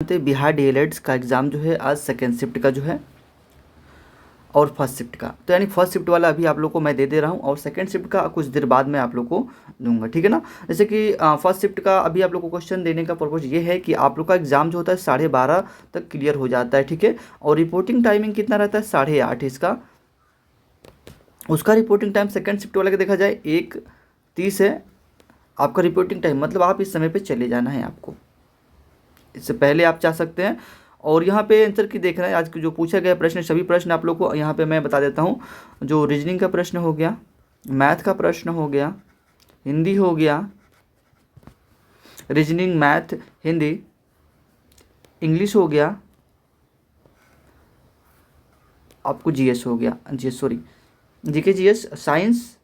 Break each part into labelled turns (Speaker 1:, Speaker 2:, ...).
Speaker 1: बिहार डीएलएड्स का एग्ज़ाम जो है आज सेकेंड शिफ्ट का जो है और फर्स्ट शिफ्ट का, तो यानी फर्स्ट शिफ्ट वाला अभी आप लोग को मैं दे रहा हूँ और सेकंड शिफ्ट का कुछ देर बाद में आप लोग को दूंगा, ठीक है ना। जैसे कि फर्स्ट शिफ्ट का अभी आप लोग को क्वेश्चन देने का पर्पज़ ये है कि आप लोग का एग्ज़ाम जो होता है 12:30 तक क्लियर हो जाता है, ठीक है। और रिपोर्टिंग टाइमिंग कितना रहता है 8:30 इसका। उसका रिपोर्टिंग टाइम सेकेंड शिफ्ट वाला का देखा जाए 1:30 है आपका रिपोर्टिंग टाइम, मतलब आप इस समय पर चले जाना है आपको, इससे पहले आप जा सकते हैं। और यहाँ पे आंसर की देख रहे हैं आज जो पूछा गया प्रश्न, सभी प्रश्न आप लोग को यहाँ पे मैं बता देता हूँ। जो रीजनिंग का प्रश्न हो गया, मैथ का प्रश्न हो गया, हिंदी हो गया, रीजनिंग मैथ हिंदी, इंग्लिश हो गया, आपको जीएस हो गया, जीके जीएस, साइंस,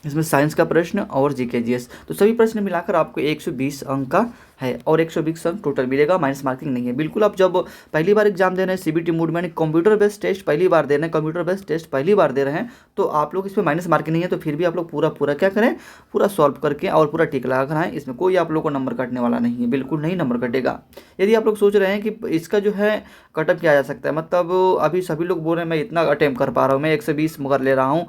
Speaker 1: इसमें साइंस का प्रश्न और जीके जीएस, तो सभी प्रश्न मिलाकर आपको 120 अंक का है और 120 अंक टोटल मिलेगा, माइनस मार्किंग नहीं है। बिल्कुल आप जब पहली बार एग्जाम दे रहे हैं सीबीटी मूड में, कंप्यूटर बेस्ड टेस्ट पहली बार दे रहे हैं, कंप्यूटर बेस्ड टेस्ट पहली बार दे रहे हैं, तो आप लोग इसमें माइनस मार्किंग नहीं है, तो फिर भी आप लोग पूरा क्या करें, पूरा सॉल्व करके और पूरा टिक लगा कर आएँ। इसमें कोई आप लोग को नंबर कटने वाला नहीं है, बिल्कुल नहीं नंबर कटेगा। यदि आप लोग सोच रहे हैं कि इसका जो है कटअप किया जा सकता है, मतलब अभी सभी लोग बोल रहे हैं मैं इतना अटेम्प्ट कर पा रहा हूँ, मैं 120 मगर ले रहा हूँ,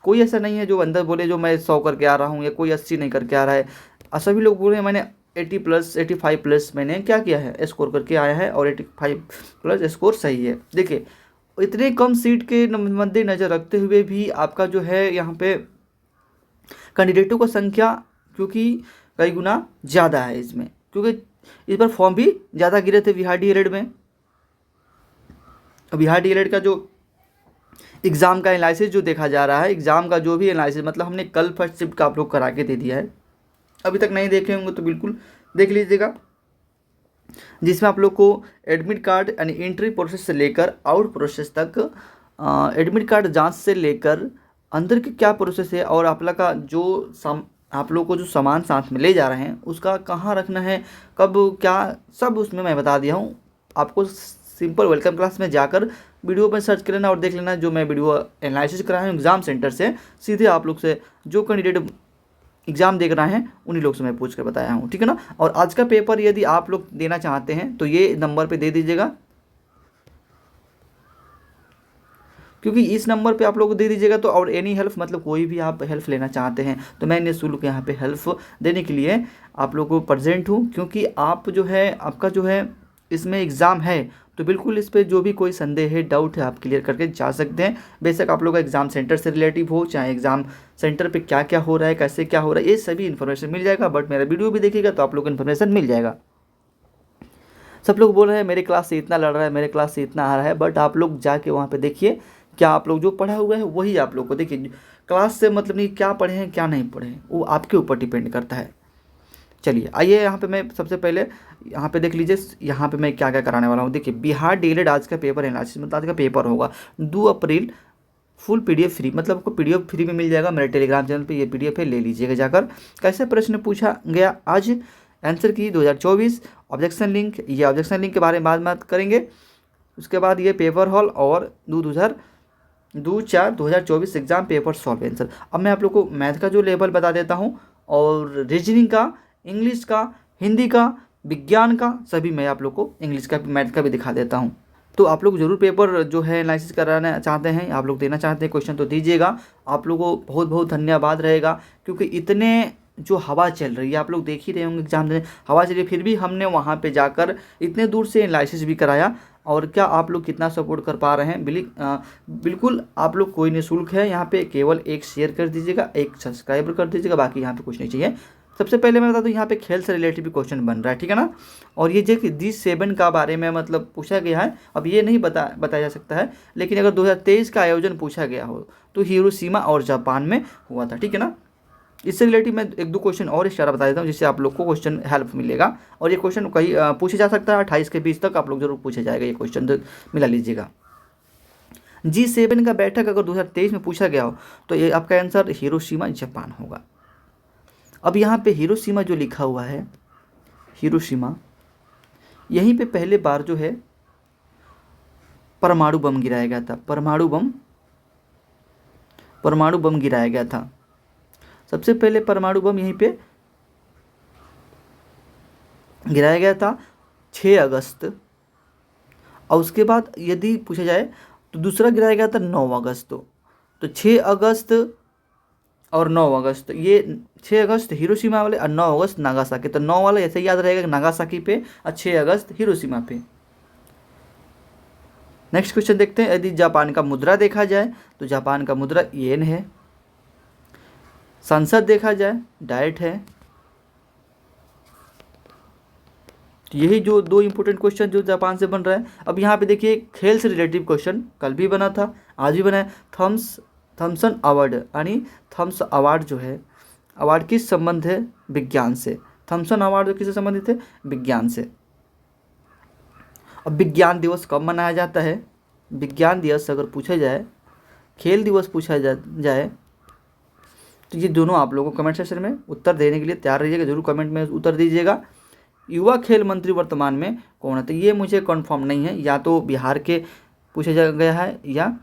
Speaker 1: कोई ऐसा नहीं है जो अंदर बोले जो मैं 100 करके आ रहा हूँ या कोई 80 नहीं करके आ रहा है। सभी लोग बोल रहे हैं मैंने 80+, 85+ मैंने क्या किया है, स्कोर करके आया है और 85+ स्कोर सही है। देखिए इतने कम सीट के मद्देनज़र रखते हुए भी आपका जो है यहाँ पे कैंडिडेटों का संख्या क्योंकि कई गुना ज़्यादा है इसमें, क्योंकि इस बार फॉर्म भी ज़्यादा गिरे थे बिहार डीएलएड में। बिहार डीएलएड का जो एग्ज़ाम का एनालिसिस जो देखा जा रहा है, एग्ज़ाम का जो भी एनालिसिस, मतलब हमने कल फर्स्ट शिफ्ट का आप लोग करा के दे दिया है, अभी तक नहीं देखे होंगे तो बिल्कुल देख लीजिएगा, जिसमें आप लोग को एडमिट कार्ड यानी एंट्री प्रोसेस से लेकर आउट प्रोसेस तक, एडमिट कार्ड जांच से लेकर अंदर की क्या प्रोसेस है और आप लोग का जो आप लोग को जो सामान साथ में ले जा रहे हैं उसका कहाँ रखना है, कब क्या, सब उसमें मैं बता दिया हूँ आपको। सिंपल वेलकम क्लास में जाकर वीडियो पर सर्च कर लेना और देख लेना, जो मैं वीडियो एनालिसिस कराया हूँ एग्ज़ाम सेंटर से, सीधे आप लोग से जो कैंडिडेट एग्ज़ाम देख रहे हैं उन्हीं लोग से मैं पूछ कर बताया हूँ, ठीक है ना। और आज का पेपर यदि आप लोग देना चाहते हैं तो ये नंबर पे दे दीजिएगा, क्योंकि इस नंबर पे आप लोग को दे दीजिएगा तो, और एनी हेल्प मतलब कोई भी आप हेल्प लेना चाहते हैं तो मैं निःशुल्क यहाँ पे हेल्प देने के लिए आप लोगों को प्रेजेंट हूँ, क्योंकि आप जो है आपका जो है इसमें एग्ज़ाम है तो बिल्कुल इस पर जो भी कोई संदेह है, डाउट है, आप क्लियर करके जा सकते हैं। बेशक आप लोग का एग्ज़ाम सेंटर से रिलेटिव हो, चाहे एग्ज़ाम सेंटर पे क्या क्या हो रहा है, कैसे क्या हो रहा है, ये सभी इन्फॉर्मेशन मिल जाएगा। बट मेरा वीडियो भी देखिएगा तो आप लोग को इन्फॉर्मेशन मिल जाएगा। सब लोग बोल रहे हैं मेरे क्लास से इतना लड़ रहा है, मेरे क्लास से इतना आ रहा है, बट आप लोग जाके वहाँ पर देखिए क्या आप लोग जो पढ़ा हुआ है वही आप लोग को देखिए। क्लास से मतलब नहीं क्या पढ़े हैं क्या नहीं पढ़े हैं, वो आपके ऊपर डिपेंड करता है। चलिए आइए यहाँ पे मैं सबसे पहले यहाँ पे देख लीजिए, यहाँ पे मैं क्या क्या कराने वाला हूँ। देखिए बिहार डीएलएड आज का पेपर एनालिसिस, मतलब आज का पेपर होगा 2 अप्रैल, फुल पीडीएफ फ्री, मतलब आपको पीडीएफ फ्री में मिल जाएगा मेरे टेलीग्राम चैनल पे, ये पीडीएफ है, ले लीजिएगा जाकर। कैसे प्रश्न पूछा गया आज, आंसर की 2024, ऑब्जेक्शन लिंक, ये ऑब्जेक्शन लिंक के बारे में बात करेंगे। उसके बाद ये पेपर हॉल और 2/4/2024 एग्जाम पेपर सॉल्व आंसर। अब मैं आप लोग को मैथ का जो लेवल बता देता हूँ और रीजनिंग का, इंग्लिश का, हिंदी का, विज्ञान का, सभी मैं आप लोग को इंग्लिश का मैथ का भी दिखा देता हूँ। तो आप लोग ज़रूर पेपर जो है एनालिसिस कराना चाहते हैं, आप लोग देना चाहते हैं क्वेश्चन तो दीजिएगा। आप लोगों को बहुत बहुत धन्यवाद रहेगा, क्योंकि इतने जो हवा चल रही है आप लोग देख ही रहे होंगे, एग्जाम देने हवा चल रही है, फिर भी हमने वहाँ पे जाकर इतने दूर से एनालिसिस भी कराया। और क्या आप लोग कितना सपोर्ट कर पा रहे हैं, बिल्कुल आप लोग कोई निःशुल्क है यहाँ पे, केवल एक शेयर कर दीजिएगा, एक सब्सक्राइब कर दीजिएगा, बाकी यहाँ पे कुछ नहीं चाहिए। सबसे पहले मैं बता दूं यहाँ पे खेल से रिलेटेड भी क्वेश्चन बन रहा है, ठीक है ना। और ये जो G7 का बारे में मतलब पूछा गया है, अब ये नहीं बताया जा सकता है, लेकिन अगर 2023 का आयोजन पूछा गया हो तो हिरोशिमा और जापान में हुआ था, ठीक है ना। इससे रिलेटेड मैं 1-2 क्वेश्चन और इशारा बता देता हूँ, जिससे आप लोग को क्वेश्चन हेल्प मिलेगा। और ये क्वेश्चन कहीं पूछे जा सकता है 28 के 20 तक आप लोग जरूर पूछे जाएगा, ये क्वेश्चन तो मिला लीजिएगा। G7 का बैठक अगर 2023 में पूछा गया हो तो ये आपका आंसर हिरोशिमा जापान होगा। अब यहाँ पे हिरोशिमा जो लिखा हुआ है, हिरोशिमा, यहीं पे पहले बार जो है परमाणु बम गिराया गया था, परमाणु बम गिराया गया था। सबसे पहले परमाणु बम यहीं पे गिराया गया था 6 अगस्त। और उसके बाद यदि पूछा जाए तो दूसरा गिराया गया था 9 अगस्त। तो 6 अगस्त और 9 अगस्त, ये 6 अगस्त हिरोशिमा वाले और 9 अगस्त नागासाकी। तो 9 वाला ऐसे याद रहेगा नागासाकी पे और 6 अगस्त हिरोशिमा पे। नेक्स्ट क्वेश्चन देखते हैं। यदि जापान का मुद्रा देखा जाए तो जापान का मुद्रा येन है। संसद देखा जाए डाइट है। तो यही जो दो इंपॉर्टेंट क्वेश्चन जो जापान से बन रहा है। अब यहाँ पे देखिए खेल से रिलेटिव क्वेश्चन कल भी बना था, आज भी बना है। थॉमसन अवार्ड यानी थॉम्स अवार्ड जो है, अवार्ड किस संबंध है? विज्ञान से। थॉमसन अवार्ड जो किससे संबंधित है? विज्ञान से। अब विज्ञान दिवस कब मनाया जाता है? विज्ञान दिवस अगर पूछा जाए, खेल दिवस पूछा जाए तो ये दोनों आप लोगों को कमेंट सेक्शन में उत्तर देने के लिए तैयार रहिएगा। जरूर कमेंट में उत्तर दीजिएगा। युवा खेल मंत्री वर्तमान में कौन है? तो ये मुझे कंफर्म नहीं है, या तो बिहार के पूछा गया है या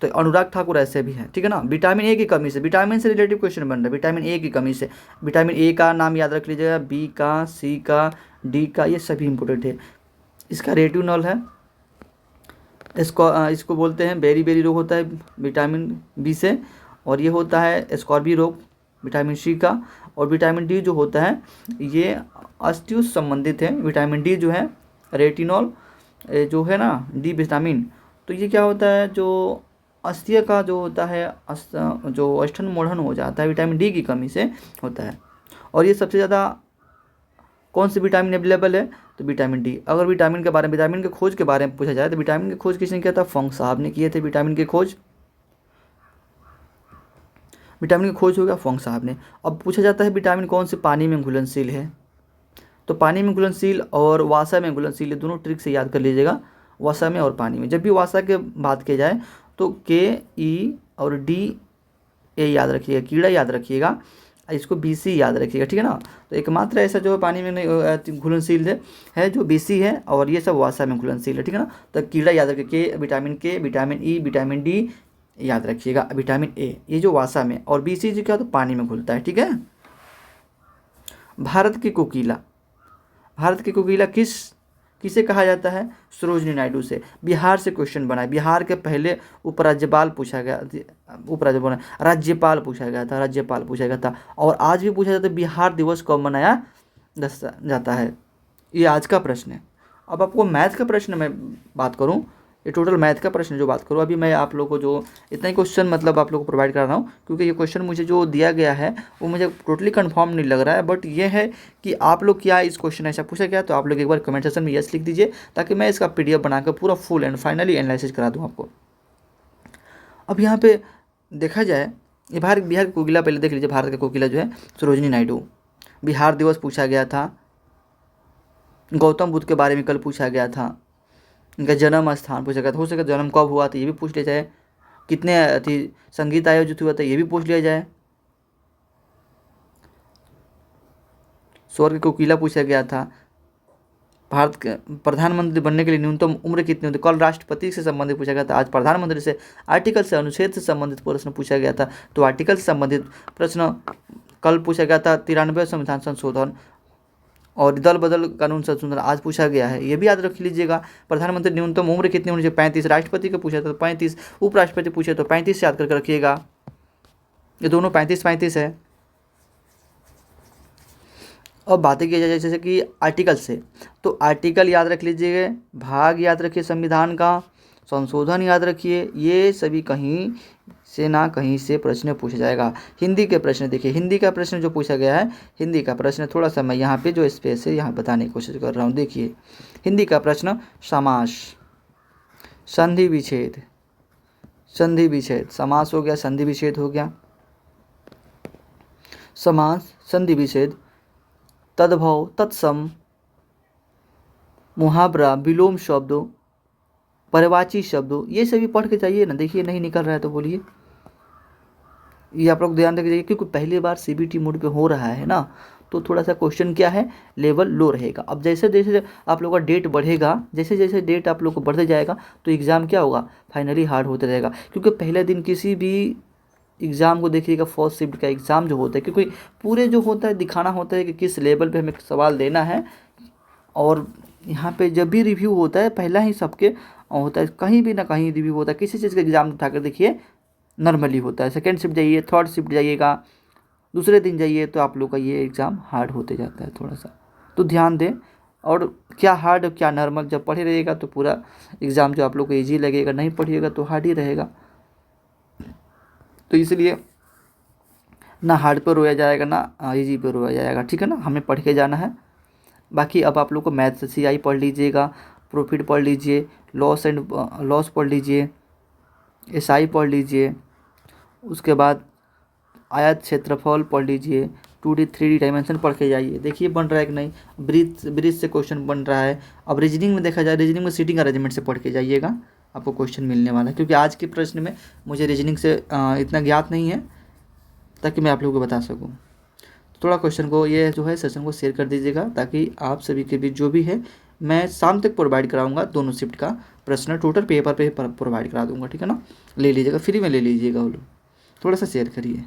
Speaker 1: तो अनुराग ठाकुर ऐसे भी हैं, ठीक है ना। विटामिन ए की कमी से, विटामिन से रिलेटिव क्वेश्चन बन रहा है। विटामिन ए की कमी से, विटामिन ए का नाम याद रख लीजिएगा, बी का, सी का, डी का, ये सभी इंपॉर्टेंट है। इसका रेटिनॉल है, इसको बोलते हैं बेरी बेरी रोग होता है विटामिन बी से, और ये होता है स्कॉर्बी रोग विटामिन सी का। और विटामिन डी जो होता है ये अस्थियों से संबंधित है। विटामिन डी जो है रेटिनॉल जो है ना, डी विटामिन, तो ये क्या होता है जो अस्थिया का जो होता है जो अष्टन मोड़न हो जाता है विटामिन डी की कमी से होता है। और ये सबसे ज़्यादा कौन सी विटामिन अवेलेबल है? तो विटामिन डी। अगर विटामिन के बारे में, विटामिन के खोज के बारे में पूछा जाए तो विटामिन की खोज किसने किया था? फंग साहब ने किए थे विटामिन की खोज। विटामिन की खोज हो गया फंग साहब ने। अब पूछा जाता है विटामिन कौन से पानी में घुलनशील है? तो पानी में घुलनशील और वासा में घुलनशील, दोनों ट्रिक से याद कर लीजिएगा। वासा में और पानी में। जब भी वासा के बात की जाए तो के ई और डी ए याद रखिएगा, कीड़ा याद रखिएगा, इसको बी सी याद रखिएगा, ठीक है ना। तो एकमात्र ऐसा जो पानी में घुलनशील है जो बी सी है, और ये सब वासा में घुलनशील है, ठीक है ना। तो कीड़ा याद रखिए, के, विटामिन ई, विटामिन डी याद रखिएगा, विटामिन ए ये जो वासा में, और बी सी जो क्या तो पानी में घुलता है, ठीक है। भारत की कोकिला, भारत की कोकिला किसे कहा जाता है? सरोजिनी नायडू से। बिहार से क्वेश्चन बना है। बिहार के पहले उपराज्यपाल पूछा गया, उपराज्यपाल राज्यपाल पूछा गया था, राज्यपाल पूछा गया था। और आज भी पूछा जाता है बिहार दिवस कब मनाया जाता है? ये आज का प्रश्न है। अब आपको मैथ का प्रश्न मैं बात करूं, ये टोटल मैथ का प्रश्न जो बात करूँ, अभी मैं आप लोगों को जो इतना ही क्वेश्चन मतलब आप लोगों को प्रोवाइड कर रहा हूँ, क्योंकि ये क्वेश्चन मुझे जो दिया गया है वो मुझे टोटली कंफर्म नहीं लग रहा है। बट ये है कि आप लोग क्या इस क्वेश्चन ऐसा पूछा गया, तो आप लोग एक बार कमेंट सेक्शन में यस लिख दीजिए, ताकि मैं इसका PDF बनाकर पूरा फुल एंड फाइनली एनालिसिस करा दूँ आपको। अब यहाँ पे देखा जाए, ये बिहार की कोकिला पहले देख लीजिए। भारत की कोकिला जो है सरोजिनी नायडू। बिहार दिवस पूछा गया था। गौतम बुद्ध के बारे में कल पूछा गया था। इनका जन्म स्थान पूछा गया था। हो सके जन्म कब हुआ था ये भी पूछ लिया जाए। कितने संगीत आयोजित हुआ था ये भी पूछ लिया जाए। स्वर्ग कोकिला पूछा गया था। भारत के प्रधानमंत्री बनने के लिए न्यूनतम उम्र कितनी होती? कल राष्ट्रपति से संबंधित पूछा गया था, आज प्रधानमंत्री से, आर्टिकल से, अनुच्छेद से संबंधित प्रश्न पूछा गया था। तो आर्टिकल से संबंधित प्रश्न कल पूछा गया था। 93वें संविधान संशोधन और दल बदल कानून संशोधन आज पूछा गया है, ये भी याद रख लीजिएगा। प्रधानमंत्री न्यूनतम उम्र कितनी होनी चाहिए? 35। राष्ट्रपति का पूछा था तो 35, उपराष्ट्रपति पूछे तो 35 याद करके रखिएगा। ये दोनों 35 है। अब बातें की जाए जैसे कि आर्टिकल से, तो आर्टिकल याद रख लीजिएगा, भाग याद रखिए संविधान का, संशोधन याद रखिए। ये सभी कहीं से ना कहीं से प्रश्न पूछा जाएगा। हिंदी के प्रश्न देखिए, हिंदी का प्रश्न जो पूछा गया है, हिंदी का प्रश्न थोड़ा सा मैं यहाँ पे जो स्पेस है यहाँ बताने की कोशिश कर रहा हूँ। देखिए हिंदी का प्रश्न, समास, संधि विच्छेद, संधि विच्छेद, समास हो गया, संधि विच्छेद हो गया, समास, संधि विच्छेद, तद्भव, तत्सम, मुहावरा, विलोम शब्दों, पर्यायवाची शब्दों, ये सभी पढ़ के जाइए ना। देखिए नहीं निकल रहा है तो बोलिए। ये आप लोग ध्यान रखिए, क्योंकि पहली बार CBT मोड पे हो रहा है ना, तो थोड़ा सा क्वेश्चन क्या है, लेवल लो रहेगा। अब जैसे जैसे आप लोगों का डेट बढ़ेगा, जैसे जैसे डेट आप लोग को बढ़ते जाएगा, तो एग्ज़ाम क्या होगा, फाइनली हार्ड होते रहेगा। क्योंकि पहले दिन किसी भी एग्ज़ाम को देखिएगा, फर्स्ट शिफ्ट का एग्ज़ाम जो होता है, क्योंकि पूरे जो होता है दिखाना होता है कि किस लेवल पे हमें सवाल देना है, और यहाँ पे जब भी रिव्यू होता है पहला ही सबके होता है, कहीं भी ना कहीं रिव्यू होता है, किसी चीज़ का एग्ज़ाम उठाकर देखिए नॉर्मली होता है। सेकेंड शिफ्ट जाइए, थर्ड शिफ्ट जाइएगा, दूसरे दिन जाइए तो आप लोग का ये एग्ज़ाम हार्ड होते जाता है थोड़ा सा, तो ध्यान दें। और क्या हार्ड और क्या नॉर्मल, जब पढ़े रहिएगा तो पूरा एग्ज़ाम जो आप लोग को ईजी लगेगा, नहीं पढ़िएगा तो हार्ड ही रहेगा। तो इसलिए ना हार्ड पर रोया जाएगा ना ईजी पर रोया जाएगा, ठीक है ना, हमें पढ़ के जाना है। बाकी अब आप लोग को मैथ CI पढ़ लीजिएगा, प्रॉफिट पढ़ लीजिए, लॉस पढ़ लीजिए, SI पढ़ लीजिए, उसके बाद आयत क्षेत्रफल पढ़ लीजिए, 2D 3D डायमेंशन पढ़ के जाइए, देखिए बन रहा है कि नहीं। ब्रिज से क्वेश्चन बन रहा है। अब रीजनिंग में देखा जाए, रीजनिंग में सीटिंग अरेंजमेंट से पढ़ के जाइएगा, आपको क्वेश्चन मिलने वाला है, क्योंकि आज के प्रश्न में मुझे रीजनिंग से इतना ज्ञात नहीं है ताकि मैं आप लोगों को बता सकूँ। थोड़ा क्वेश्चन को, ये जो है सेशन को शेयर कर दीजिएगा, ताकि आप सभी के बीच जो भी है मैं शाम तक प्रोवाइड कराऊंगा, दोनों शिफ्ट का प्रश्न टोटल पेपर पे प्रोवाइड करा दूंगा, ठीक है ना। ले लीजिएगा, फ्री में ले लीजिएगा वो लोग, थोड़ा सा शेयर करिए।